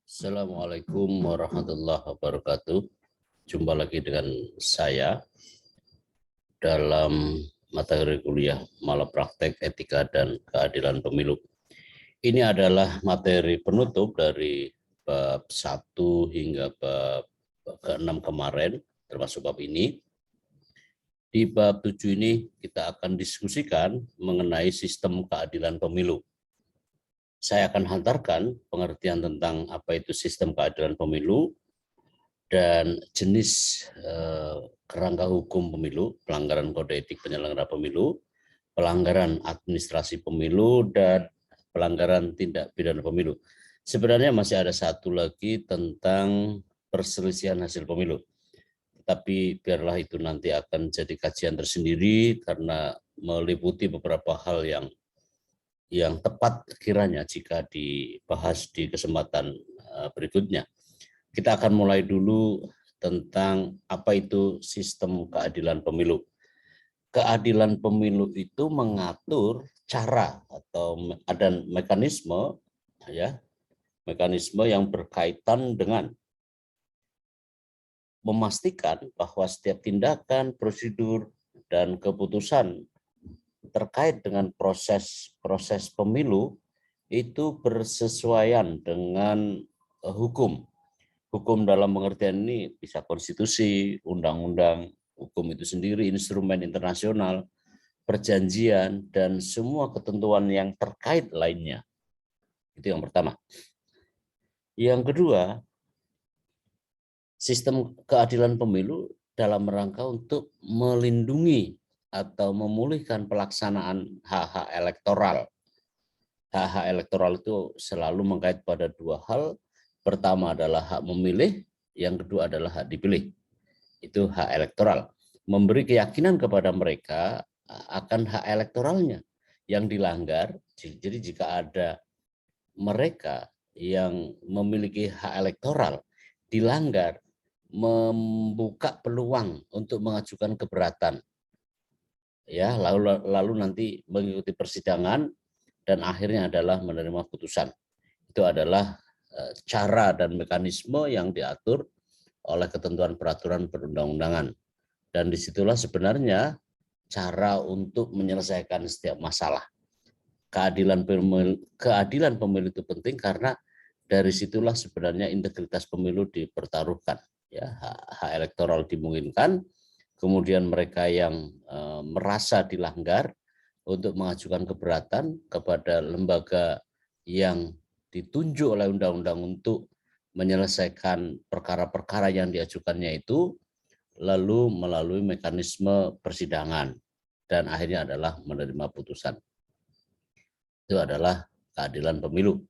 Assalamualaikum warahmatullahi wabarakatuh. Jumpa lagi dengan saya dalam materi kuliah Malapraktek Etika dan Keadilan Pemilu. Ini adalah materi penutup dari bab 1 hingga bab ke-6 kemarin, termasuk bab ini. Di bab 7 ini kita akan diskusikan mengenai sistem keadilan pemilu. Saya akan hantarkan pengertian tentang apa itu sistem keadilan pemilu dan jenis kerangka hukum pemilu, pelanggaran kode etik penyelenggara pemilu, pelanggaran administrasi pemilu, dan pelanggaran tindak pidana pemilu. Sebenarnya masih ada satu lagi tentang perselisihan hasil pemilu. Tapi biarlah itu nanti akan jadi kajian tersendiri karena meliputi beberapa hal yang tepat kiranya jika dibahas di kesempatan berikutnya. Kita akan mulai dulu tentang apa itu sistem keadilan pemilu. Keadilan pemilu itu mengatur cara atau ada mekanisme yang berkaitan dengan memastikan bahwa setiap tindakan, prosedur, dan keputusan terkait dengan proses pemilu itu bersesuaian dengan hukum. Hukum dalam pengertian ini bisa konstitusi, undang-undang, hukum itu sendiri, instrumen internasional, perjanjian, dan semua ketentuan yang terkait lainnya. Itu yang pertama. Yang kedua, sistem keadilan pemilu dalam rangka untuk melindungi atau memulihkan pelaksanaan hak-hak elektoral. Hak-hak elektoral itu selalu mengkait pada dua hal. Pertama adalah hak memilih, yang kedua adalah hak dipilih. Itu hak elektoral. Memberi keyakinan kepada mereka akan hak elektoralnya yang dilanggar. Jadi jika ada mereka yang memiliki hak elektoral dilanggar, membuka peluang untuk mengajukan keberatan. Ya, lalu nanti mengikuti persidangan dan akhirnya adalah menerima putusan. Itu adalah cara dan mekanisme yang diatur oleh ketentuan peraturan perundang-undangan. Dan disitulah sebenarnya cara untuk menyelesaikan setiap masalah. Keadilan pemilu itu penting karena dari situlah sebenarnya integritas pemilu dipertaruhkan. Ya, hak elektoral dimungkinkan, kemudian mereka yang merasa dilanggar untuk mengajukan keberatan kepada lembaga yang ditunjuk oleh undang-undang untuk menyelesaikan perkara-perkara yang diajukannya itu, lalu melalui mekanisme persidangan dan akhirnya adalah menerima putusan. Itu adalah keadilan pemilu.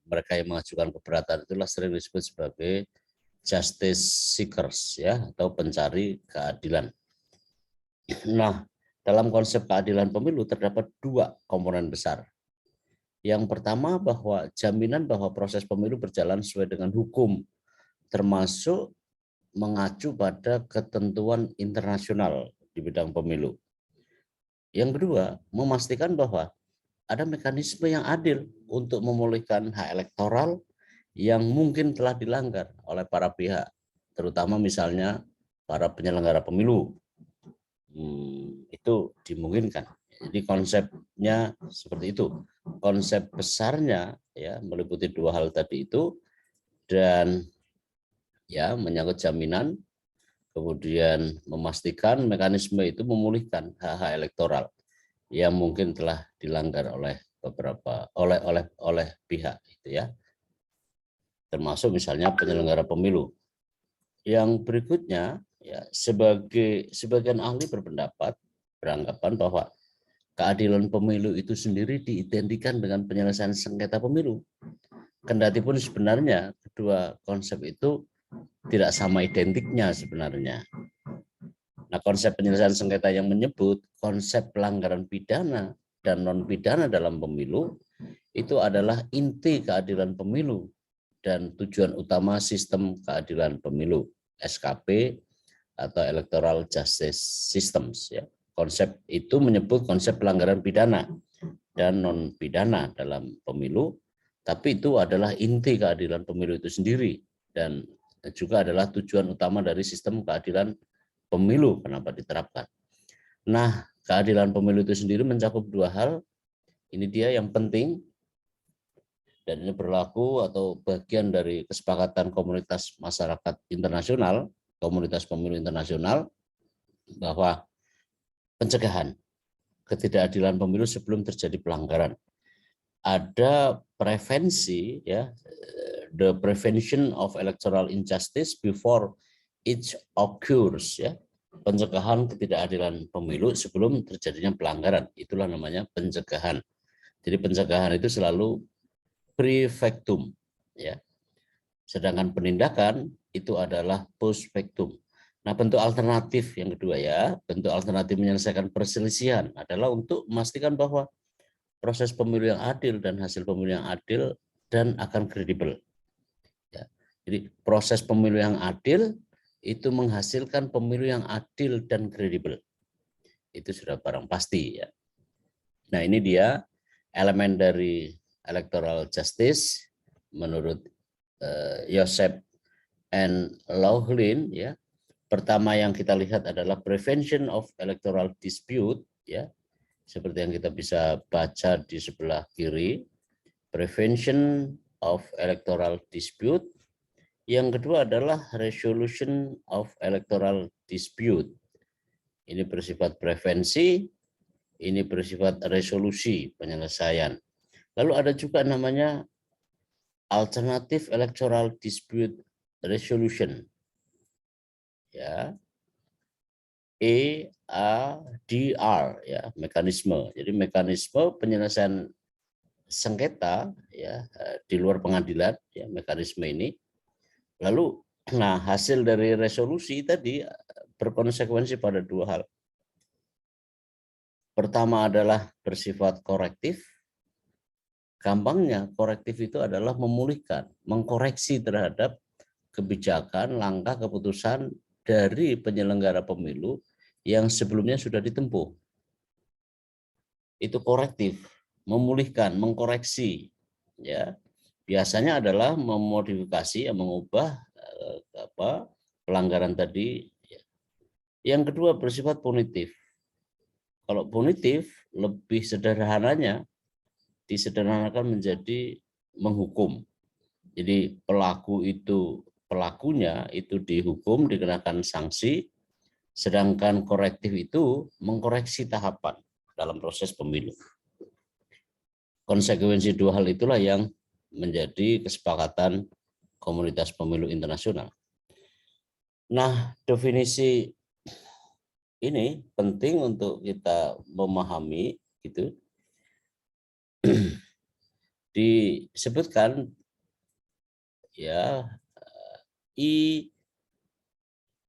Mereka yang mengajukan keberatan itulah sering disebut sebagai justice seekers, ya, atau pencari keadilan. Nah, dalam konsep keadilan pemilu terdapat dua komponen besar. Yang pertama bahwa jaminan bahwa proses pemilu berjalan sesuai dengan hukum, termasuk mengacu pada ketentuan internasional di bidang pemilu. Yang kedua, memastikan bahwa ada mekanisme yang adil untuk memulihkan hak elektoral yang mungkin telah dilanggar oleh para pihak, terutama misalnya para penyelenggara pemilu. Itu dimungkinkan. Jadi konsepnya seperti itu. Konsep besarnya ya meliputi dua hal tadi itu, dan ya menyangkut jaminan, kemudian memastikan mekanisme itu memulihkan hak-hak elektoral yang mungkin telah dilanggar oleh beberapa oleh pihak itu ya, termasuk misalnya penyelenggara pemilu. Yang berikutnya ya, sebagian ahli beranggapan bahwa keadilan pemilu itu sendiri diidentikan dengan penyelesaian sengketa pemilu. Kendati pun sebenarnya kedua konsep itu tidak sama identiknya sebenarnya. Nah, konsep penyelesaian sengketa yang menyebut konsep pelanggaran pidana dan non pidana dalam pemilu itu adalah inti keadilan pemilu dan tujuan utama sistem keadilan pemilu, SKP atau Electoral Justice Systems ya. Konsep itu menyebut konsep pelanggaran pidana dan non pidana dalam pemilu Tapi itu adalah inti keadilan pemilu itu sendiri dan juga adalah tujuan utama dari sistem keadilan pemilu kenapa diterapkan. Nah, keadilan pemilu itu sendiri mencakup dua hal. Ini dia yang penting dan ini berlaku atau bagian dari kesepakatan komunitas masyarakat internasional, komunitas pemilu internasional, bahwa pencegahan ketidakadilan pemilu sebelum terjadi pelanggaran. Ada prevensi, ya, the prevention of electoral injustice before it occurs, ya, pencegahan ketidakadilan pemilu sebelum terjadinya pelanggaran. Itulah namanya pencegahan. Jadi pencegahan itu selalu pre factum, ya. Sedangkan penindakan itu adalah post factum. Nah, bentuk alternatif yang kedua, ya, bentuk alternatif menyelesaikan perselisihan adalah untuk memastikan bahwa proses pemilu yang adil dan hasil pemilu yang adil dan akan kredibel. Ya. Jadi proses pemilu yang adil itu menghasilkan pemilu yang adil dan kredibel. Itu sudah barang pasti, ya. Nah, ini dia elemen dari electoral justice menurut Joseph N. Laughlin, ya. Pertama yang kita lihat adalah prevention of electoral dispute, ya. Seperti yang kita bisa baca di sebelah kiri, prevention of electoral dispute. Yang kedua adalah resolution of electoral dispute. Ini bersifat prevensi, ini bersifat resolusi penyelesaian. Lalu ada juga namanya alternative electoral dispute resolution. Ya. EADR, ya, mekanisme. Jadi mekanisme penyelesaian sengketa, ya, di luar pengadilan, ya, mekanisme ini. Lalu nah hasil dari resolusi tadi berkonsekuensi pada dua hal. Pertama adalah bersifat korektif. Gampangnya korektif itu adalah memulihkan, mengkoreksi terhadap kebijakan, langkah, keputusan dari penyelenggara pemilu yang sebelumnya sudah ditempuh. Itu korektif, memulihkan, mengkoreksi, ya. Biasanya adalah memodifikasi, mengubah pelanggaran tadi. Yang kedua bersifat punitif. Kalau punitif lebih sederhananya disederhanakan menjadi menghukum. Jadi pelakunya itu dihukum, dikenakan sanksi, sedangkan korektif itu mengkoreksi tahapan dalam proses pemilu. Konsekuensi dua hal itulah yang menjadi kesepakatan komunitas pemilu internasional. Nah, definisi ini penting untuk kita memahami, gitu. Disebutkan, ya,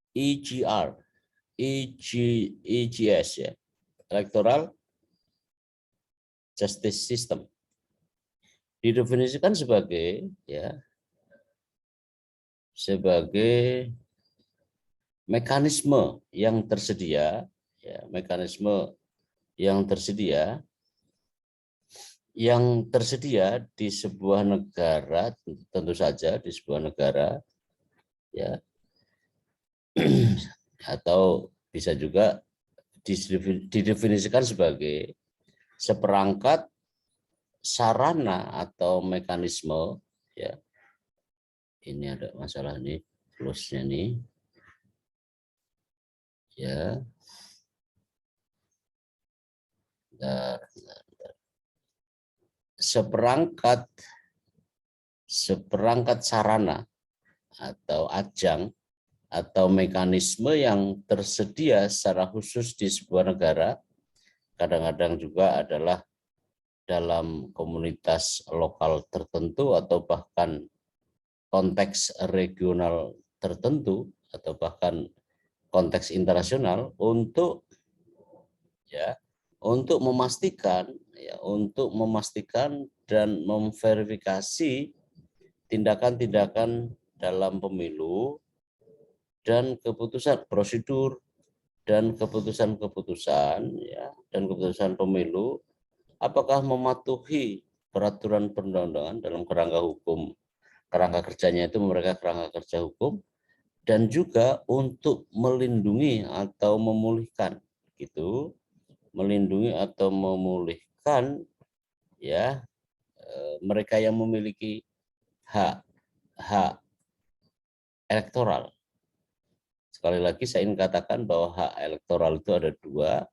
EGS, ya, Electoral Justice System. Didefinisikan sebagai, ya, sebagai mekanisme yang tersedia, ya, mekanisme yang tersedia di sebuah negara, tentu saja di sebuah negara, ya, atau bisa juga didefinisikan sebagai seperangkat sarana atau mekanisme, ya. Ini ada masalah nih, close-nya nih, ya. Seperangkat sarana atau ajang atau mekanisme yang tersedia secara khusus di sebuah negara, kadang-kadang juga adalah dalam komunitas lokal tertentu atau bahkan konteks regional tertentu atau bahkan konteks internasional untuk, ya, untuk memastikan, ya, dan memverifikasi tindakan-tindakan dalam pemilu dan keputusan prosedur dan keputusan-keputusan, ya, dan keputusan pemilu apakah mematuhi peraturan perundang-undangan dalam kerangka hukum, kerangka kerjanya itu mereka kerangka kerja hukum, dan juga untuk melindungi atau memulihkan gitu, melindungi atau memulihkan ya mereka yang memiliki hak elektoral. Sekali lagi saya ingin katakan bahwa hak elektoral itu ada dua,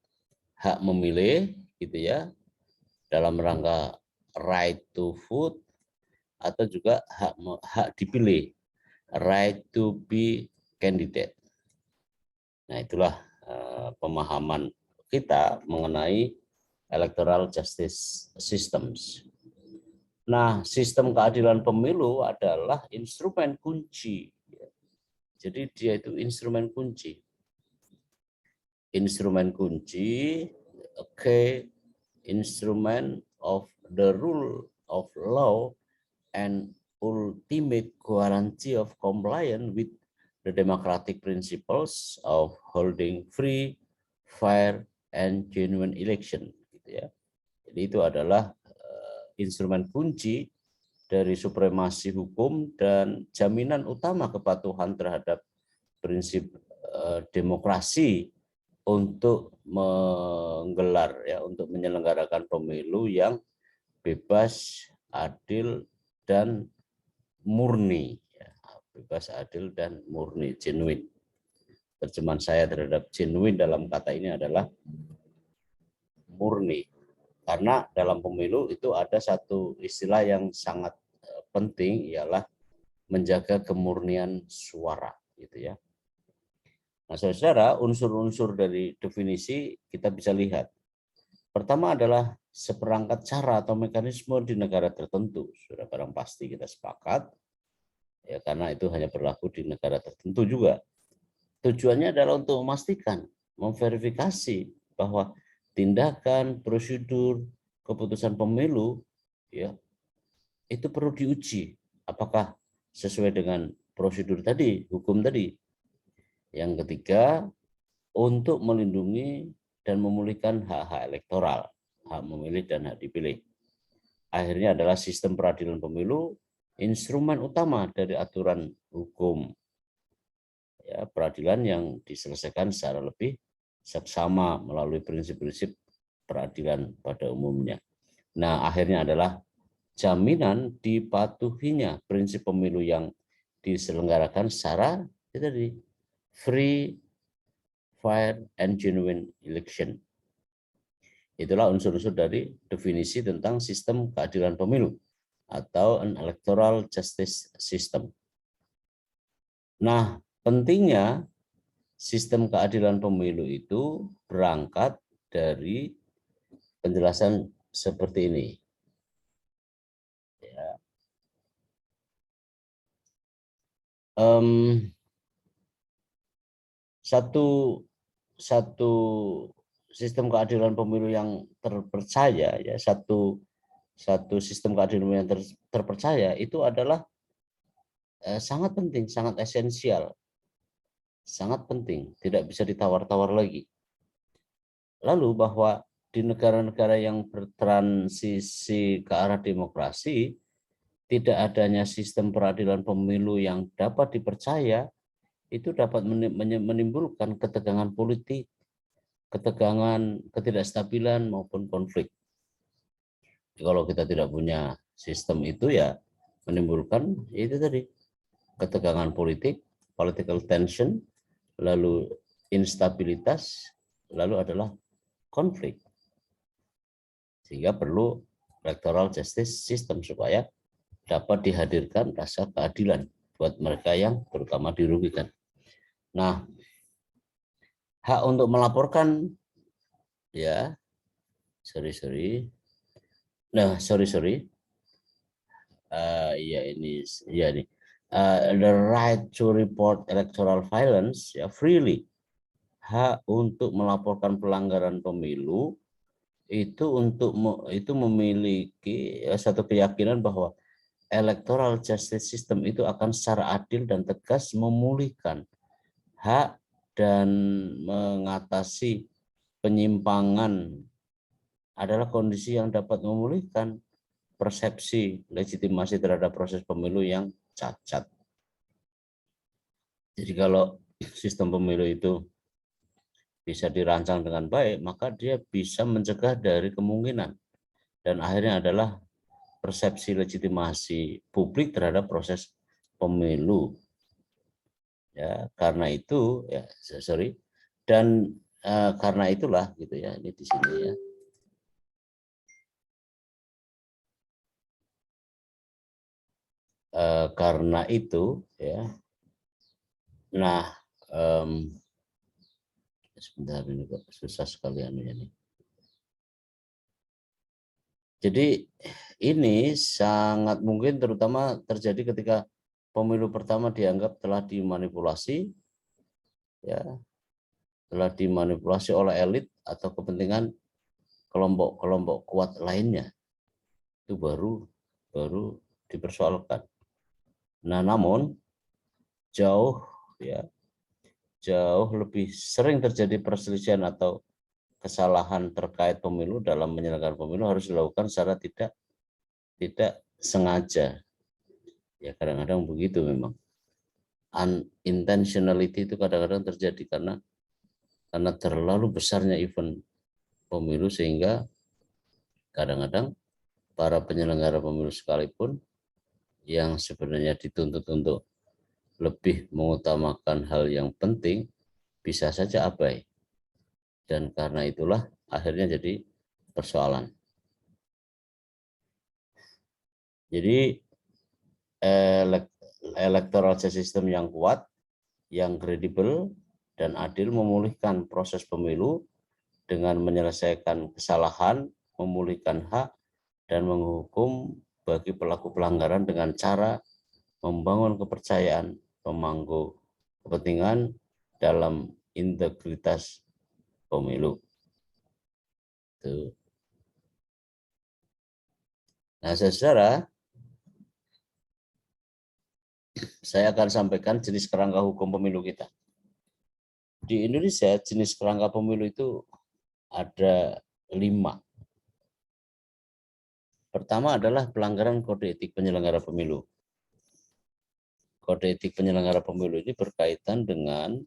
hak memilih gitu ya, dalam rangka right to vote, atau juga hak dipilih, right to be candidate. Nah, itulah pemahaman kita mengenai electoral justice systems. Nah, sistem keadilan pemilu adalah instrumen kunci. Jadi dia itu instrumen kunci. Instrumen kunci, instrument of the rule of law and ultimate guarantee of compliance with the democratic principles of holding free, fair, and genuine election. Gitu ya. Jadi itu adalah instrumen kunci dari supremasi hukum dan jaminan utama kepatuhan terhadap prinsip demokrasi untuk menggelar ya, untuk menyelenggarakan pemilu yang bebas, adil, dan murni. Ya, bebas, adil, dan murni, genuine. Terjemahan saya terhadap genuine dalam kata ini adalah murni. Karena dalam pemilu itu ada satu istilah yang sangat penting, ialah menjaga kemurnian suara, gitu ya. Nah, saudara, unsur-unsur dari definisi kita bisa lihat. Pertama adalah seperangkat cara atau mekanisme di negara tertentu. Sudah barang pasti kita sepakat, ya, karena itu hanya berlaku di negara tertentu juga. Tujuannya adalah untuk memastikan, memverifikasi bahwa tindakan, prosedur, keputusan pemilu, ya, itu perlu diuji. Apakah sesuai dengan prosedur tadi, hukum tadi. Yang ketiga, untuk melindungi dan memulihkan hak-hak elektoral, hak memilih dan hak dipilih. Akhirnya adalah sistem peradilan pemilu, instrumen utama dari aturan hukum. Ya, peradilan yang diselesaikan secara lebih seksama melalui prinsip-prinsip peradilan pada umumnya. Nah, akhirnya adalah jaminan dipatuhinya prinsip pemilu yang diselenggarakan secara tadi free, fair, and genuine election. Itulah unsur-unsur dari definisi tentang sistem keadilan pemilu atau an electoral justice system. Nah, pentingnya sistem keadilan pemilu itu berangkat dari penjelasan seperti ini. Ya. Satu sistem keadilan pemilu yang terpercaya, ya, satu sistem keadilan yang terpercaya itu adalah sangat penting, sangat esensial, sangat penting, tidak bisa ditawar-tawar lagi. Lalu bahwa di negara-negara yang bertransisi ke arah demokrasi, tidak adanya sistem peradilan pemilu yang dapat dipercaya, itu dapat menimbulkan ketegangan politik, ketegangan, ketidakstabilan, maupun konflik. Kalau kita tidak punya sistem itu, ya menimbulkan itu tadi, ketegangan politik, political tension, lalu instabilitas, lalu adalah konflik. Sehingga perlu electoral justice system supaya dapat dihadirkan rasa keadilan buat mereka yang terutama dirugikan. Nah, hak untuk melaporkan, ya, the right to report electoral violence, ya, freely, hak untuk melaporkan pelanggaran pemilu itu memiliki satu keyakinan bahwa electoral justice system itu akan secara adil dan tegas memulihkan hak dan mengatasi penyimpangan, adalah kondisi yang dapat memulihkan persepsi legitimasi terhadap proses pemilu yang cacat. Jadi kalau sistem pemilu itu bisa dirancang dengan baik, maka dia bisa mencegah dari kemungkinan dan akhirnya adalah persepsi legitimasi publik terhadap proses pemilu. Ya, karena itu ya sorry dan karena itulah gitu ya, ini di sini ya. Karena itu ya. Nah, sebentar ini kok susah sekali anunya nih. Jadi ini sangat mungkin terutama terjadi ketika pemilu pertama dianggap telah dimanipulasi, ya, telah dimanipulasi oleh elit atau kepentingan kelompok-kelompok kuat lainnya, itu baru dipersoalkan. Nah, namun jauh ya jauh lebih sering terjadi perselisihan atau kesalahan terkait pemilu dalam menyelenggarakan pemilu harus dilakukan secara tidak sengaja. Ya kadang-kadang begitu memang. Unintentionality itu kadang-kadang terjadi karena terlalu besarnya event pemilu sehingga kadang-kadang para penyelenggara pemilu sekalipun yang sebenarnya dituntut untuk lebih mengutamakan hal yang penting bisa saja abai. Dan karena itulah akhirnya jadi persoalan. Jadi electoral system yang kuat, yang kredibel dan adil memulihkan proses pemilu dengan menyelesaikan kesalahan, memulihkan hak, dan menghukum bagi pelaku pelanggaran dengan cara membangun kepercayaan pemangku kepentingan dalam integritas pemilu. Tuh. Nah, saudara, saya akan sampaikan jenis kerangka hukum pemilu kita. Di Indonesia, jenis kerangka pemilu itu ada 5. Pertama adalah pelanggaran kode etik penyelenggara pemilu. Kode etik penyelenggara pemilu ini berkaitan dengan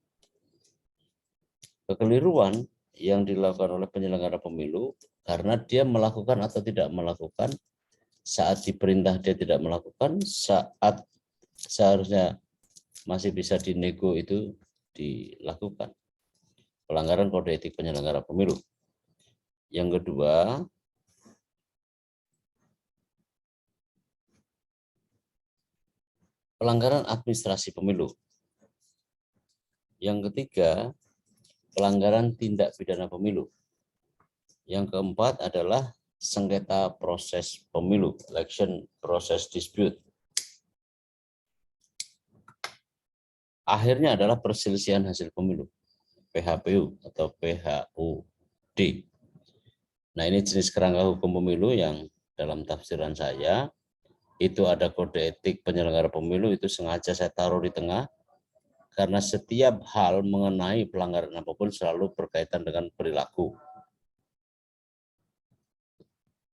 kekeliruan yang dilakukan oleh penyelenggara pemilu karena dia melakukan atau tidak melakukan, saat diperintah dia tidak melakukan, saat seharusnya masih bisa dinego itu dilakukan. Pelanggaran kode etik penyelenggara pemilu. Yang kedua, pelanggaran administrasi pemilu. Yang ketiga, pelanggaran tindak pidana pemilu. Yang keempat adalah sengketa proses pemilu, election process dispute. Akhirnya adalah perselisihan hasil pemilu, PHPU atau PHUD. Nah, ini jenis kerangka hukum pemilu yang dalam tafsiran saya itu ada kode etik penyelenggara pemilu, itu sengaja saya taruh di tengah karena setiap hal mengenai pelanggaran apapun selalu berkaitan dengan perilaku.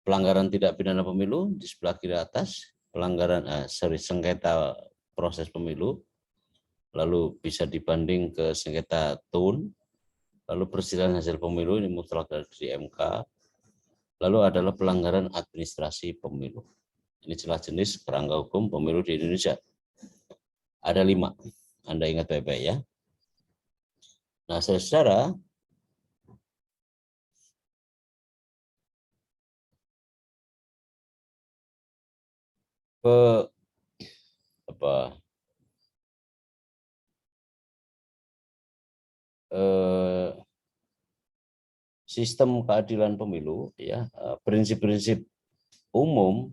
Pelanggaran tidak pidana pemilu di sebelah kiri atas, pelanggaran sengketa proses pemilu, lalu bisa dibanding ke sengketa tun, lalu perselisihan hasil pemilu ini mutlak dari MK, lalu adalah pelanggaran administrasi pemilu. Ini jenis kerangka hukum pemilu di Indonesia. Ada 5, Anda ingat baik-baik ya. Nah, saudara, sistem keadilan pemilu ya, prinsip-prinsip umum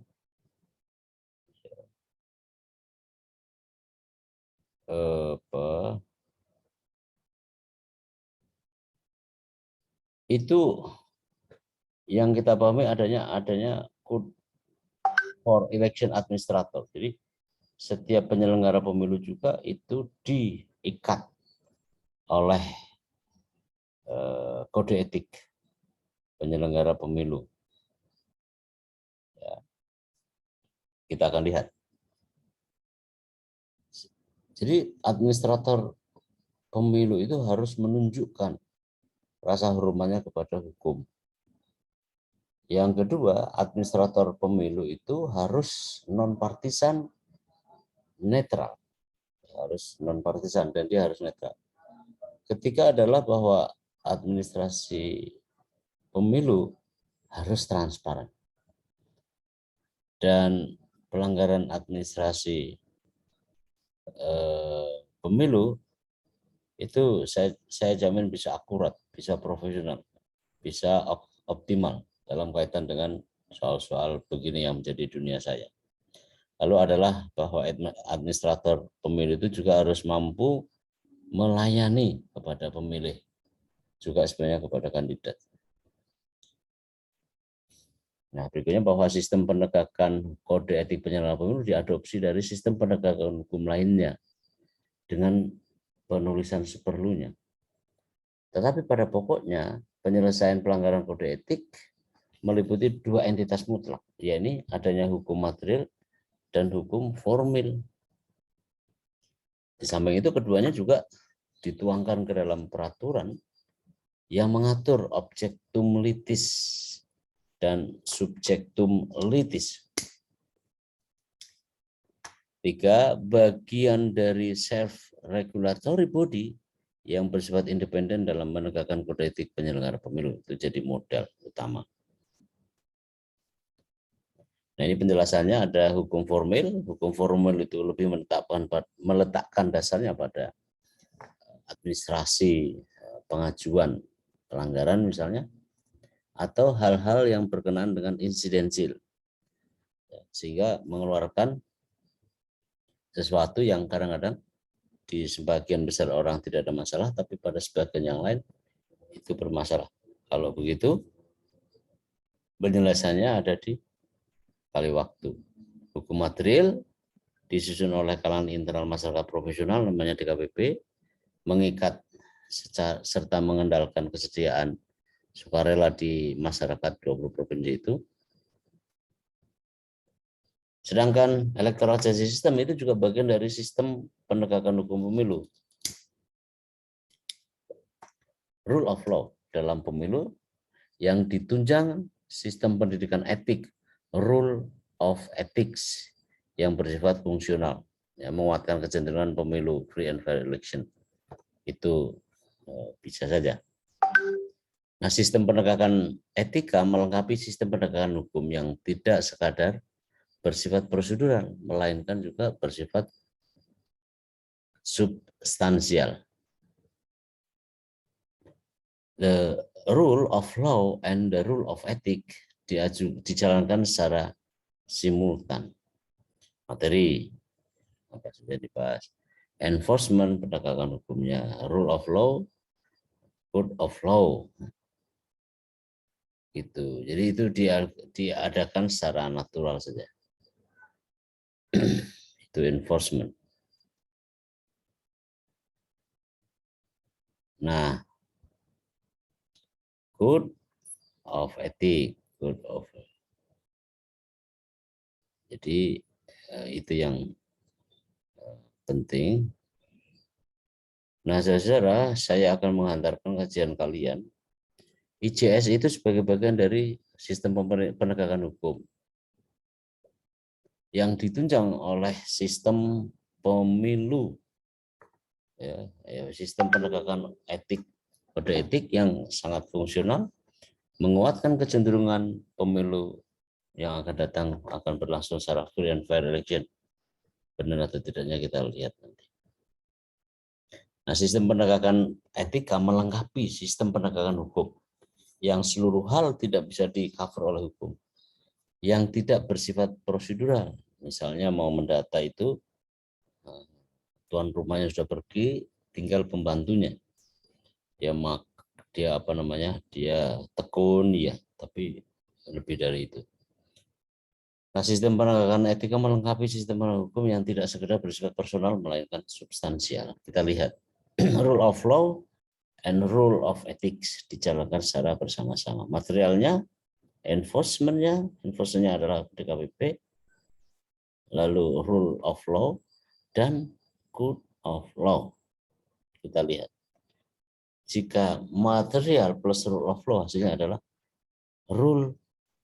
itu yang kita pahami adanya code for election administrator. Jadi setiap penyelenggara pemilu juga itu diikat oleh kode etik penyelenggara pemilu. Ya. Kita akan lihat. Jadi administrator pemilu itu harus menunjukkan rasa hormatnya kepada hukum. Yang kedua, administrator pemilu itu harus non-partisan, netral. Harus non-partisan dan dia harus netral. Ketiga adalah bahwa administrasi pemilu harus transparan. Dan pelanggaran administrasi pemilu itu saya jamin bisa akurat, bisa profesional, bisa optimal dalam kaitan dengan soal-soal begini yang menjadi dunia saya. Lalu adalah bahwa administrator pemilu itu juga harus mampu melayani kepada pemilih, juga sebenarnya kepada kandidat. Nah, berikutnya bahwa sistem penegakan kode etik penyelenggaraan pemilu diadopsi dari sistem penegakan hukum lainnya dengan penulisan seperlunya. Tetapi pada pokoknya penyelesaian pelanggaran kode etik meliputi dua entitas mutlak, yakni adanya hukum material dan hukum formil. Di samping itu keduanya juga dituangkan ke dalam peraturan yang mengatur objektum litis dan subjektum litis. Tiga, bagian dari self-regulatory body yang bersifat independen dalam menegakkan kode etik penyelenggara pemilu. Itu jadi modal utama. Nah, ini penjelasannya ada hukum formil. Hukum formil itu lebih meletakkan dasarnya pada administrasi pengajuan pelanggaran misalnya, atau hal-hal yang berkenaan dengan insidensil, sehingga mengeluarkan sesuatu yang kadang-kadang di sebagian besar orang tidak ada masalah, tapi pada sebagian yang lain itu bermasalah. Kalau begitu, penjelasannya ada di kali waktu. Hukum material disusun oleh kalangan internal masyarakat profesional, namanya DKPP, mengikat serta mengendalikan kesediaan sukarela di masyarakat 20 provinsi itu. Sedangkan electoral justice system itu juga bagian dari sistem penegakan hukum pemilu. Rule of law dalam pemilu yang ditunjang sistem pendidikan etik, rule of ethics yang bersifat fungsional, yang menguatkan kecenderungan pemilu free and fair election. Itu bisa saja. Nah, sistem penegakan etika melengkapi sistem penegakan hukum yang tidak sekadar bersifat prosedural, melainkan juga bersifat substansial. The rule of law and the rule of ethics dijalankan secara simultan. Materi apa sudah dibahas. Enforcement penegakan hukumnya, rule of law, code of law. Gitu. Jadi itu diadakan secara natural saja. Itu enforcement. Nah, code of ethics, code of. Jadi itu yang penting. Nah, saudara, saya akan menghantarkan kajian kalian. IJS itu sebagai bagian dari sistem penegakan hukum yang ditunjang oleh sistem pemilu, ya, sistem penegakan etik, kode etik yang sangat fungsional, menguatkan kecenderungan pemilu yang akan datang akan berlangsung secara free and fair election. Benar atau tidaknya kita lihat nanti. Nah, sistem penegakan etika melengkapi sistem penegakan hukum yang seluruh hal tidak bisa di-cover oleh hukum, yang tidak bersifat prosedural. Misalnya mau mendata itu, tuan rumahnya sudah pergi, tinggal pembantunya. Dia apa namanya? Dia tekun ya, tapi lebih dari itu. Nah, sistem penegakan etika melengkapi sistem penegakan hukum yang tidak sekedar bersifat personal melainkan substansial. Kita lihat rule of law and rule of ethics dijalankan secara bersama-sama. Materialnya, enforcementnya adalah DKPP, lalu rule of law, dan code of law. Kita lihat. Jika material plus rule of law, hasilnya adalah rule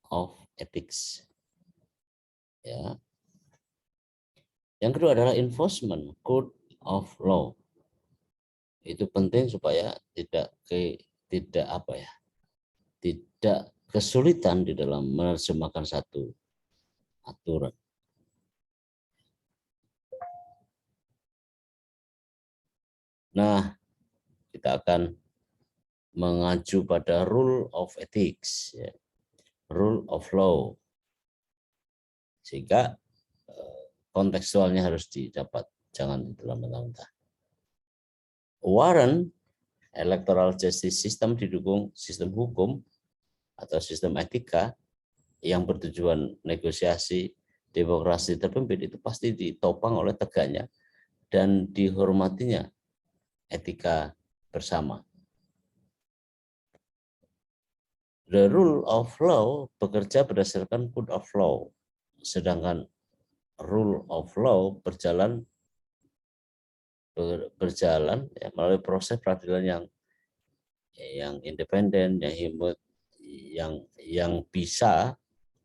of ethics. Ya. Yang kedua adalah enforcement, code of law. Itu penting supaya tidak kesulitan di dalam menerjemahkan satu aturan. Nah, kita akan mengacu pada rule of ethics, ya. Rule of law, sehingga kontekstualnya harus didapat, jangan dalam mentah-mentah. Warren electoral justice system didukung sistem hukum atau sistem etika yang bertujuan negosiasi demokrasi terpimpin, itu pasti ditopang oleh tegaknya dan dihormatinya etika bersama. The rule of law bekerja berdasarkan code of law, sedangkan rule of law berjalan ya, melalui proses peradilan yang independen, yang bisa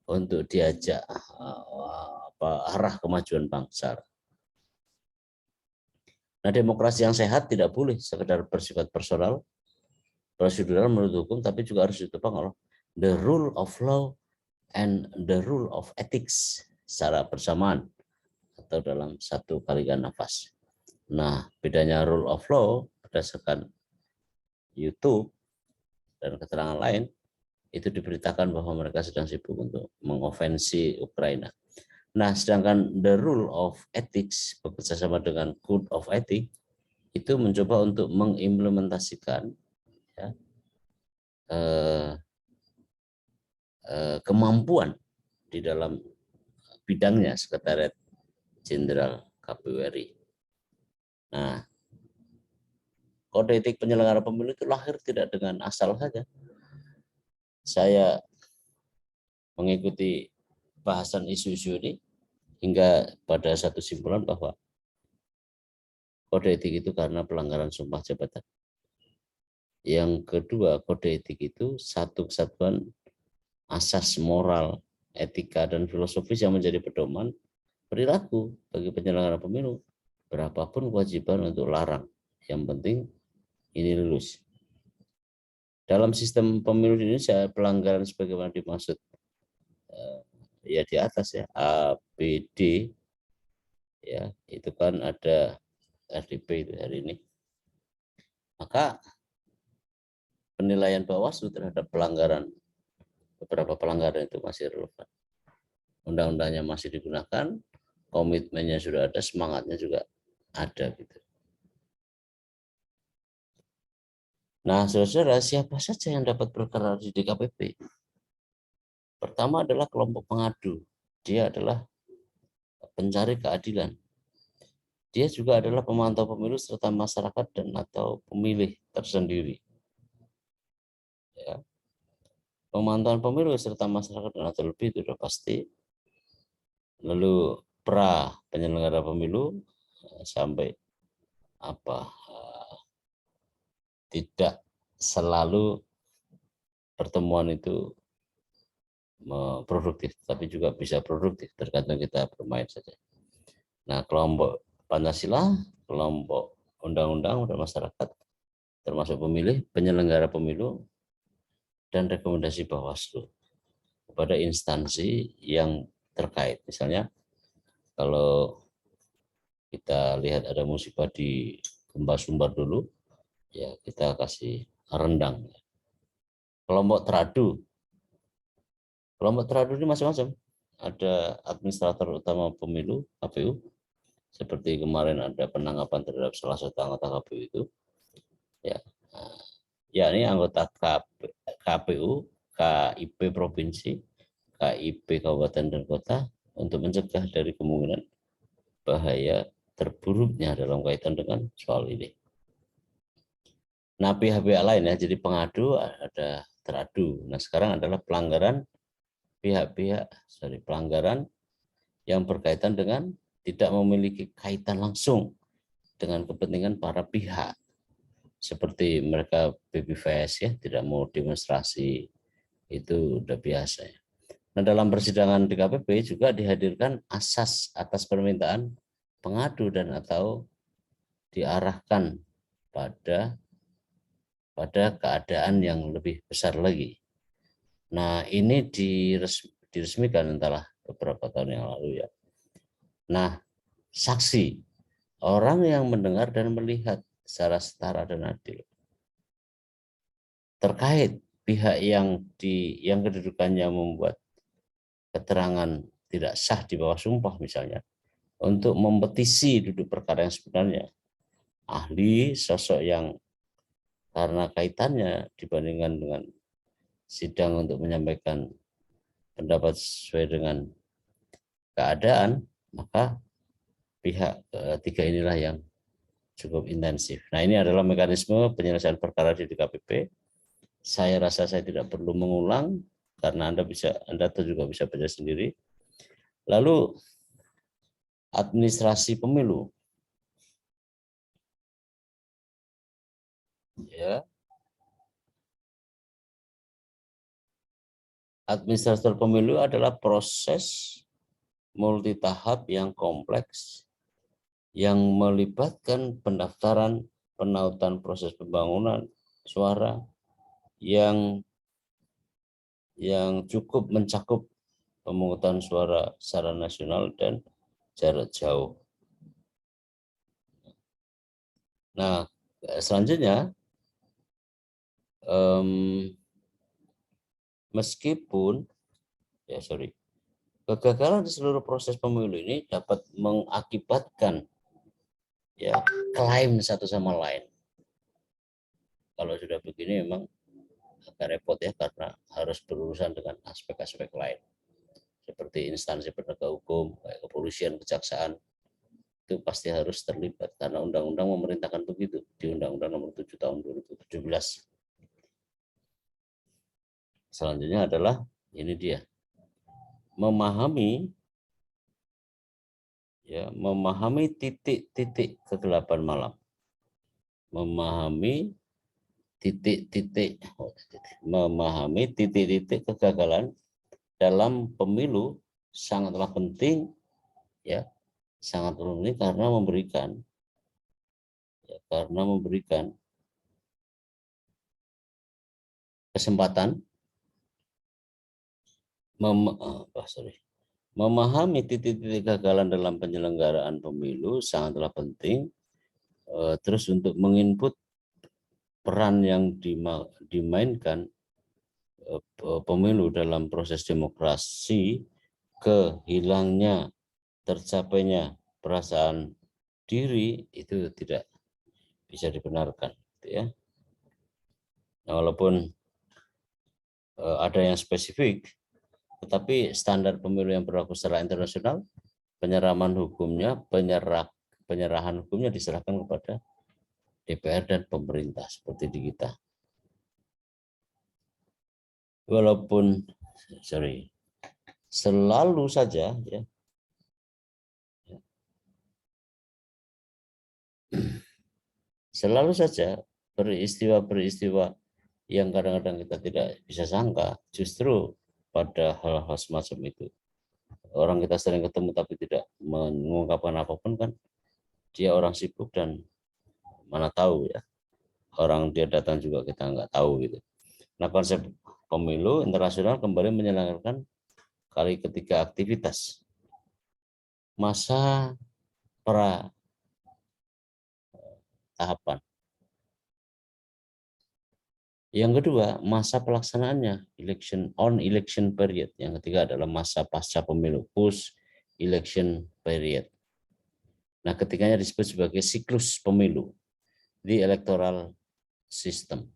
untuk diajak arah kemajuan bangsa. Nah, demokrasi yang sehat tidak boleh sekedar bersifat personal, prosedural menurut hukum, tapi juga harus ditopang oleh the rule of law and the rule of ethics secara bersamaan atau dalam satu kalikan nafas. Nah, bedanya rule of law berdasarkan YouTube dan keterangan lain, itu diberitakan bahwa mereka sedang sibuk untuk mengofensi Ukraina. Nah, sedangkan the rule of ethics bekerja sama dengan code of ethics itu mencoba untuk mengimplementasikan ya, kemampuan di dalam bidangnya Sekretariat Jenderal KPU RI. Nah, kode etik penyelenggara pemilu itu lahir tidak dengan asal saja. Saya mengikuti bahasan isu-isu ini hingga pada satu simpulan bahwa kode etik itu karena pelanggaran sumpah jabatan. Yang kedua, kode etik itu satu kesatuan asas moral, etika, dan filosofis yang menjadi pedoman perilaku bagi penyelenggara pemilu. Berapapun kewajiban untuk larang, yang penting ini lulus. Dalam sistem pemilu di Indonesia, pelanggaran sebagaimana dimaksud ya di atas ya, A, B, D, ya itu kan ada RDP itu hari ini. Maka penilaian Bawaslu terhadap beberapa pelanggaran itu masih relevan. Undang-undangnya masih digunakan, komitmennya sudah ada, semangatnya juga ada gitu. Nah, saudara, siapa saja yang dapat bergerak di DKPP? Pertama adalah kelompok pengadu. Dia adalah pencari keadilan. Dia juga adalah pemantau pemilu serta masyarakat dan atau pemilih tersendiri. Ya. Pemantauan pemilu serta masyarakat dan atau lebih itu sudah pasti. Lalu penyelenggara pemilu sampai tidak selalu pertemuan itu produktif, tapi juga bisa produktif tergantung kita bermain saja. Nah, kelompok Pancasila, kelompok undang-undang dan masyarakat, termasuk pemilih, penyelenggara pemilu, dan rekomendasi Bawaslu kepada instansi yang terkait. Misalnya, kalau kita lihat ada musibah di gempa Sumbar dulu, ya kita kasih rendang. Kelompok teradu ini macam-macam. Ada administrator utama pemilu KPU, seperti kemarin ada penangkapan terhadap salah satu anggota KPU itu, ya ini anggota KPU, KIP provinsi, KIP kabupaten dan kota, untuk mencegah dari kemungkinan bahaya terburuknya dalam kaitan dengan soal ini. Nah, pihak-pihak lain ya, jadi pengadu ada teradu. Nah, sekarang adalah pelanggaran yang berkaitan dengan tidak memiliki kaitan langsung dengan kepentingan para pihak. Seperti mereka baby face ya, tidak mau demonstrasi, itu udah biasa ya. Nah, dalam persidangan DKPP juga dihadirkan asas atas permintaan pengadu dan atau diarahkan pada keadaan yang lebih besar lagi. Nah, ini diresmikan entahlah beberapa tahun yang lalu ya. Nah, saksi, orang yang mendengar dan melihat secara setara dan adil terkait pihak yang kedudukannya membuat keterangan tidak sah di bawah sumpah misalnya, untuk mempetisi duduk perkara yang sebenarnya. Ahli, sosok yang karena kaitannya dibandingkan dengan sidang untuk menyampaikan pendapat sesuai dengan keadaan, maka pihak ketiga inilah yang cukup intensif. Nah, ini adalah mekanisme penyelesaian perkara di DKPP. Saya rasa saya tidak perlu mengulang karena Anda juga bisa baca sendiri. Lalu administrasi pemilu. Ya. Administrator pemilu adalah proses multitahap yang kompleks yang melibatkan pendaftaran, penautan proses pembangunan suara yang cukup mencakup pemungutan suara secara nasional dan jarak jauh. Nah, selanjutnya, meskipun kegagalan di seluruh proses pemilu ini dapat mengakibatkan ya klaim satu sama lain. Kalau sudah begini memang agak repot ya, karena harus berurusan dengan aspek-aspek lain seperti instansi penegak hukum kayak kepolisian, kejaksaan, itu pasti harus terlibat karena undang-undang memerintahkan begitu di Undang-Undang Nomor 7 Tahun 2017. Selanjutnya adalah ini dia, memahami titik-titik kegelapan malam, memahami titik-titik kegagalan dalam pemilu sangatlah penting ya, sangat penting karena memberikan kesempatan memahami titik-titik kegagalan dalam penyelenggaraan pemilu sangatlah penting. Terus untuk menginput peran yang dimainkan pemilu dalam proses demokrasi, kehilangnya tercapainya perasaan diri itu tidak bisa dibenarkan, gitu ya. Nah, walaupun ada yang spesifik, tetapi standar pemilu yang berlaku secara internasional, penyerahan hukumnya diserahkan kepada DPR dan pemerintah seperti di kita. Walaupun selalu saja ya, selalu saja peristiwa-peristiwa yang kadang-kadang kita tidak bisa sangka, justru pada hal-hal semacam itu. Orang kita sering ketemu tapi tidak mengungkapkan apapun kan, dia orang sibuk dan mana tahu ya, orang dia datang juga kita nggak tahu gitu. Nah, konsep pemilu internasional kembali menyelenggarakan kali ketiga aktivitas masa pra tahapan. Yang kedua, masa pelaksanaannya, election period. Yang ketiga adalah masa pasca pemilu, post election period. Nah, ketiganya disebut sebagai siklus pemilu di electoral system.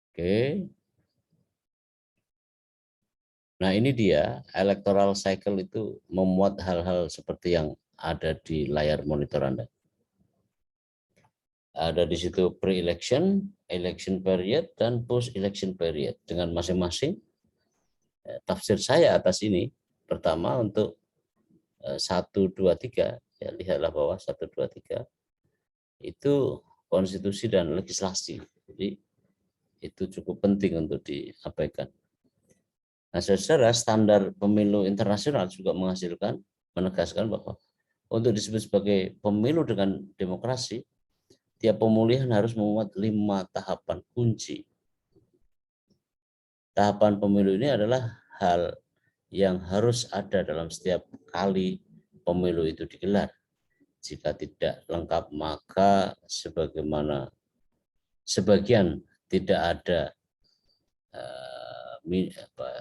Oke. Nah, ini dia electoral cycle itu memuat hal-hal seperti yang ada di layar monitor Anda. Ada di situ pre-election, election period, dan post-election period dengan masing-masing tafsir saya atas ini. Pertama untuk 1, 2, 3, ya lihatlah bawah 1, 2, 3 itu konstitusi dan legislasi. Jadi itu cukup penting untuk diabaikan. Nah, saudara, standar pemilu internasional juga menegaskan bahwa untuk disebut sebagai pemilu dengan demokrasi, tiap pemulihan harus memuat 5 tahapan kunci. Tahapan pemilu ini adalah hal yang harus ada dalam setiap kali pemilu itu digelar. Jika tidak lengkap, maka sebagian tidak ada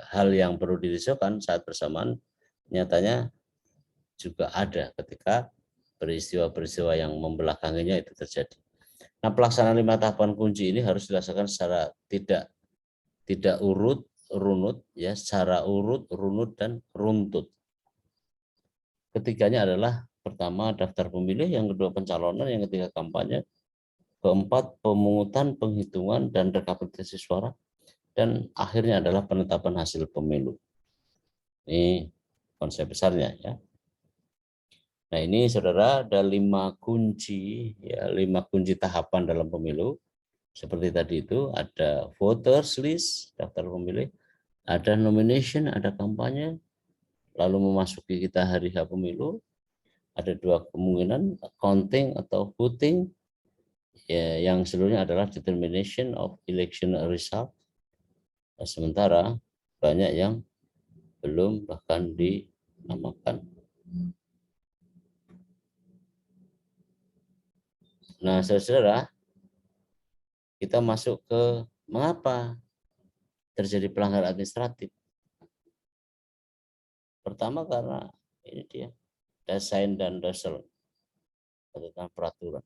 hal yang perlu dirisaukan saat bersamaan nyatanya juga ada ketika peristiwa-peristiwa yang membelakanginya itu terjadi. Nah, pelaksanaan 5 tahapan kunci ini harus dilaksanakan secara tidak runut, ya, secara urut, runut, dan runtut. Ketiganya adalah pertama daftar pemilih, yang kedua pencalonan, yang ketiga kampanye, keempat pemungutan, penghitungan, dan rekapitulasi suara, dan akhirnya adalah penetapan hasil pemilu. Ini konsep besarnya, ya. Nah, ini saudara ada 5 kunci, ya, 5 kunci tahapan dalam pemilu. Seperti tadi itu ada voters list, daftar pemilih, ada nomination, ada kampanye, lalu memasuki kita hari H pemilu, ada 2 kemungkinan, counting atau voting, ya, yang seluruhnya adalah determination of election result. Sementara banyak yang belum bahkan dinamakan. Nah, saudara, kita masuk ke mengapa terjadi pelanggaran administratif. Pertama karena ini dia, desain dan dasar tentang peraturan.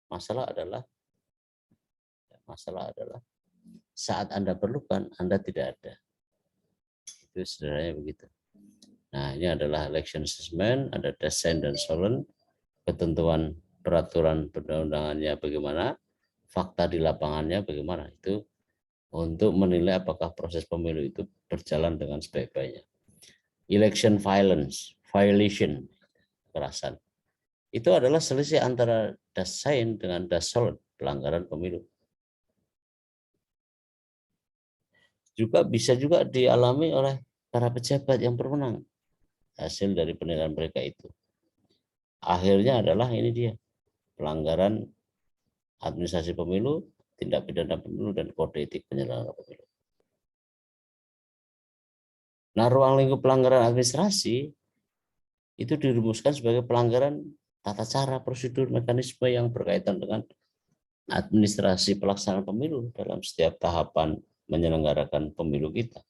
Masalah adalah saat Anda perlukan, Anda tidak ada. Itu sebenarnya begitu. Nah, ini adalah election assessment, ada desain dan solen, ketentuan peraturan perundang-undangannya bagaimana, fakta di lapangannya bagaimana. Itu untuk menilai apakah proses pemilu itu berjalan dengan sebaik-baiknya. Election violation, kekerasan. Itu adalah selisih antara desain dengan dasol, pelanggaran pemilu. Bisa juga dialami oleh para pejabat yang berwenang. Hasil dari penilaian mereka itu. Akhirnya adalah ini dia, pelanggaran administrasi pemilu, tindak pidana pemilu, dan kode etik penyelenggara pemilu. Nah, ruang lingkup pelanggaran administrasi itu dirumuskan sebagai pelanggaran tata cara, prosedur, mekanisme yang berkaitan dengan administrasi pelaksanaan pemilu dalam setiap tahapan menyelenggarakan pemilu kita.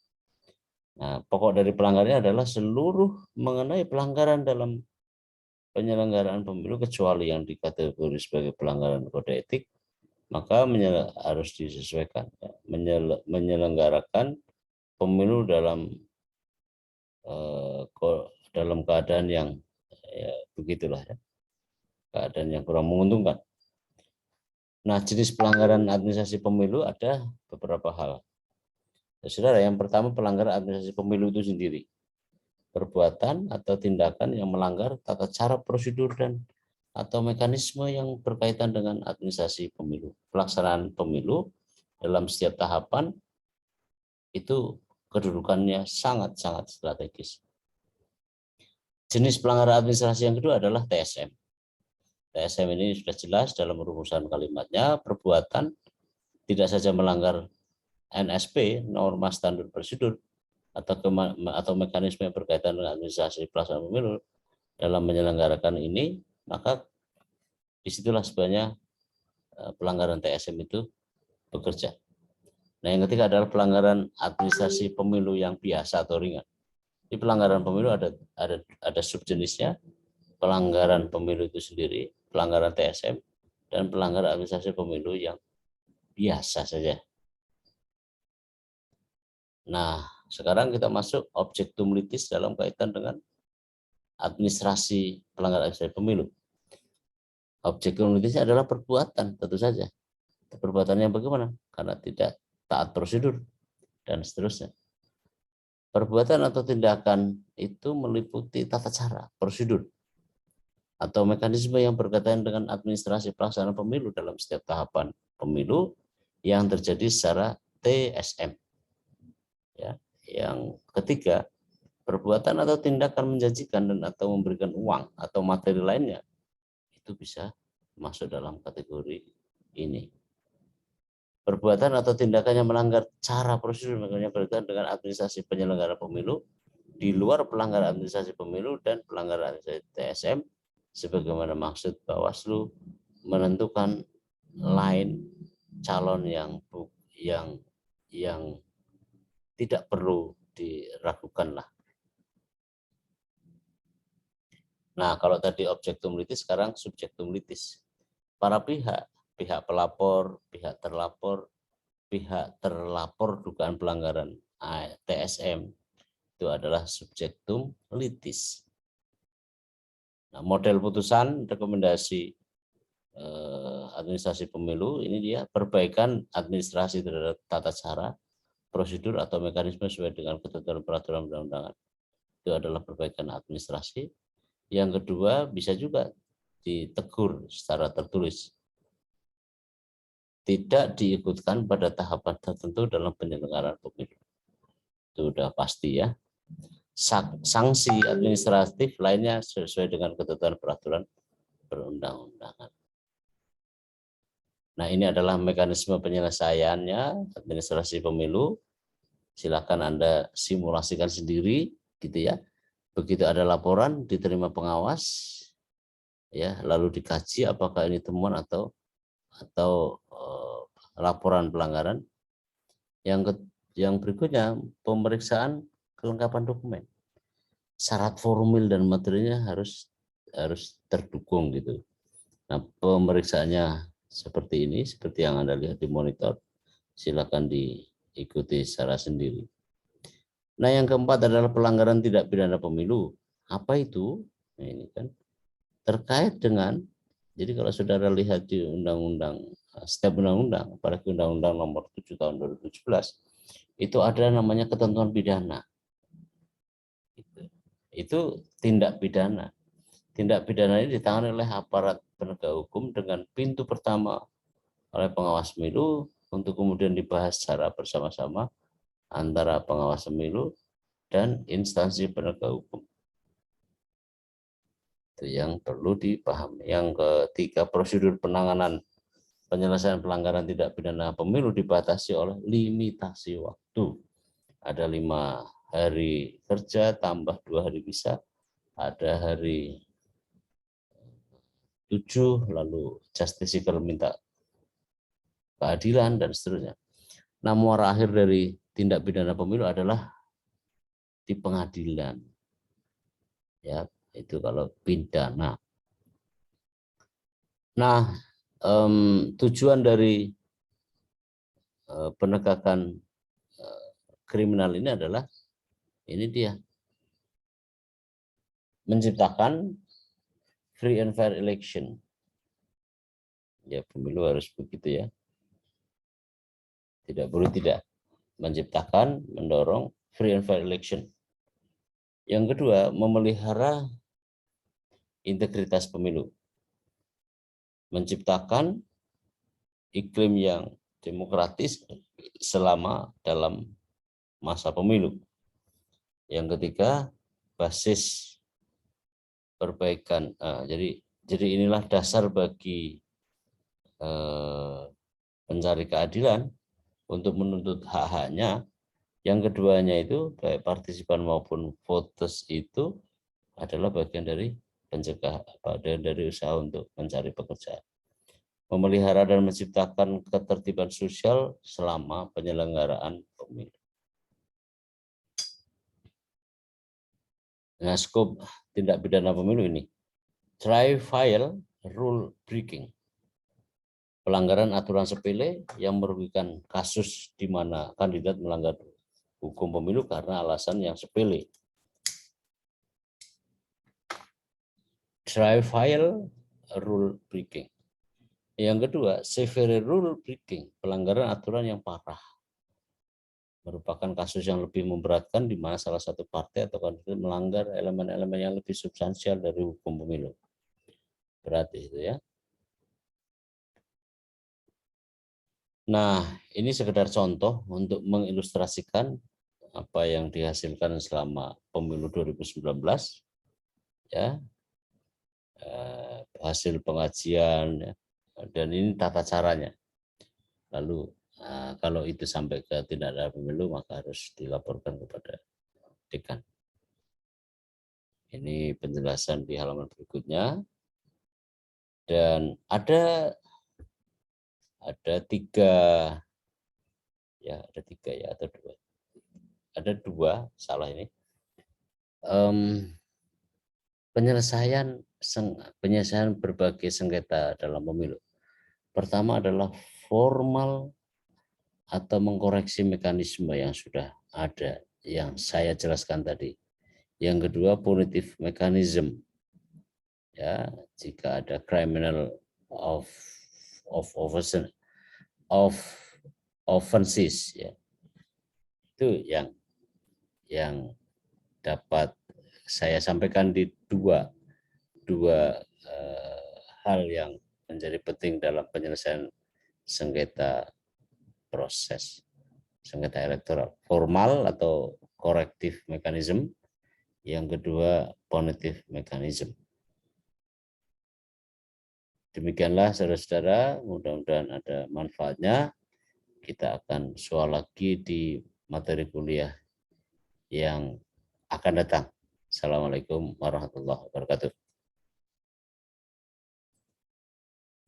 Nah, pokok dari pelanggarannya adalah seluruh mengenai pelanggaran dalam penyelenggaraan pemilu kecuali yang dikategori sebagai pelanggaran kode etik, maka harus disesuaikan. Menyelenggarakan pemilu dalam keadaan yang ya, begitulah, ya, keadaan yang kurang menguntungkan. Nah, jenis pelanggaran administrasi pemilu ada beberapa hal. Ya, saudara, yang pertama pelanggaran administrasi pemilu itu sendiri. Perbuatan atau tindakan yang melanggar tata cara, prosedur, dan atau mekanisme yang berkaitan dengan administrasi pemilu. Pelaksanaan pemilu dalam setiap tahapan itu kedudukannya sangat-sangat strategis. Jenis pelanggaran administrasi yang kedua adalah TSM. TSM ini sudah jelas dalam rumusan kalimatnya, perbuatan tidak saja melanggar NSP, norma standar prosedur, atau mekanisme yang berkaitan dengan administrasi pelaksanaan pemilu dalam menyelenggarakan ini, maka disitulah sebenarnya pelanggaran TSM itu bekerja. Nah, yang ketiga adalah pelanggaran administrasi pemilu yang biasa atau ringan. Di pelanggaran pemilu ada subjenisnya, pelanggaran pemilu itu sendiri, pelanggaran TSM, dan pelanggaran administrasi pemilu yang biasa saja. Nah, sekarang kita masuk objektum litis dalam kaitan dengan administrasi pelanggaran administrasi pemilu. Objektum litisnya adalah perbuatan, tentu saja. Perbuatannya bagaimana? Karena tidak taat prosedur dan seterusnya. Perbuatan atau tindakan itu meliputi tata cara, prosedur, atau mekanisme yang berkaitan dengan administrasi pelaksanaan pemilu dalam setiap tahapan pemilu yang terjadi secara TSM. Ya, yang ketiga, perbuatan atau tindakan menjanjikan dan atau memberikan uang atau materi lainnya itu bisa masuk dalam kategori ini. Perbuatan atau tindakan yang melanggar cara prosedur yang berkaitan dengan administrasi penyelenggara pemilu di luar pelanggaran administrasi pemilu dan pelanggaran administrasi TSM sebagaimana maksud Bawaslu menentukan lain calon yang tidak perlu diragukan lah. Nah, kalau tadi objektum litis, sekarang subjektum litis. Para pihak pelapor, pihak terlapor dugaan pelanggaran TSM itu adalah subjektum litis. Nah, model putusan rekomendasi administrasi pemilu ini dia perbaikan administrasi terhadap tata cara, prosedur atau mekanisme sesuai dengan ketentuan peraturan undang-undangan. Itu adalah perbaikan administrasi. Yang kedua bisa juga ditegur secara tertulis. Tidak diikutkan pada tahapan tertentu dalam penyelenggaraan pemilu. Itu sudah pasti ya. Sanksi administratif lainnya sesuai dengan ketentuan peraturan perundang-undangan. Nah, ini adalah mekanisme penyelesaiannya administrasi pemilu. Silakan Anda simulasikan sendiri gitu ya. Begitu ada laporan diterima pengawas ya, lalu dikaji apakah ini temuan atau laporan pelanggaran. Yang berikutnya pemeriksaan kelengkapan dokumen. Syarat formil dan materinya harus terdukung gitu. Nah, pemeriksaannya seperti ini, seperti yang Anda lihat di monitor. Silakan diikuti secara sendiri. Nah, yang keempat adalah pelanggaran tidak pidana pemilu. Apa itu? Nah, ini kan terkait dengan, jadi kalau saudara lihat di undang-undang, setiap undang-undang, apalagi undang-undang nomor 7 tahun 2017, itu ada namanya ketentuan pidana. Itu tindak pidana. Tindak pidana ini ditangani oleh aparat penegak hukum dengan pintu pertama oleh pengawas pemilu untuk kemudian dibahas secara bersama-sama antara pengawas pemilu dan instansi penegak hukum. Itu yang perlu dipahami. Yang ketiga, prosedur penanganan penyelesaian pelanggaran tidak pidana pemilu dibatasi oleh limitasi waktu. Ada 5 hari kerja tambah 2 hari visa, ada hari 7, lalu justiciable minta keadilan dan seterusnya. Nah, muara akhir dari tindak pidana pemilu adalah di pengadilan. Ya, itu kalau pidana. Nah, tujuan dari penegakan kriminal ini adalah ini dia, menciptakan free and fair election. Ya, pemilu harus begitu ya. Tidak boleh tidak. Menciptakan, mendorong free and fair election. Yang kedua, memelihara integritas pemilu. Menciptakan iklim yang demokratis selama dalam masa pemilu. Yang ketiga, basis perbaikan. Jadi inilah dasar bagi pencari keadilan untuk menuntut hak-haknya. Yang keduanya itu baik partisipan maupun voters itu adalah bagian dari pencegah, dari usaha untuk mencari pekerjaan. Memelihara dan menciptakan ketertiban sosial selama penyelenggaraan pemilu. Nah, skop tindak pidana pemilu ini, trivial rule breaking, pelanggaran aturan sepele yang merugikan kasus di mana kandidat melanggar hukum pemilu karena alasan yang sepele. Trivial rule breaking. Yang kedua, severe rule breaking, pelanggaran aturan yang parah. Merupakan kasus yang lebih memberatkan di mana salah satu partai atau kandidat melanggar elemen-elemen yang lebih substansial dari hukum pemilu. Berarti itu ya. Nah, ini sekedar contoh untuk mengilustrasikan apa yang dihasilkan selama pemilu 2019 ya. Hasil pengajian ya. Dan ini tata caranya. Lalu kalau itu sampai ke tindak pidana pemilu maka harus dilaporkan kepada dekan. Ini penjelasan di halaman berikutnya. Dan ada tiga ya atau dua. Ada dua, salah ini. Penyelesaian berbagai sengketa dalam pemilu. Pertama adalah formal atau mengkoreksi mekanisme yang sudah ada yang saya jelaskan tadi. Yang kedua punitive mechanism. Ya, jika ada criminal offenses ya. Itu yang dapat saya sampaikan di dua hal yang menjadi penting dalam penyelesaian sengketa proses sengketa elektoral. Formal atau corrective mechanism, yang kedua punitive mechanism. Demikianlah saudara-saudara, mudah-mudahan ada manfaatnya. Kita akan soal lagi di materi kuliah yang akan datang. Assalamualaikum warahmatullahi wabarakatuh.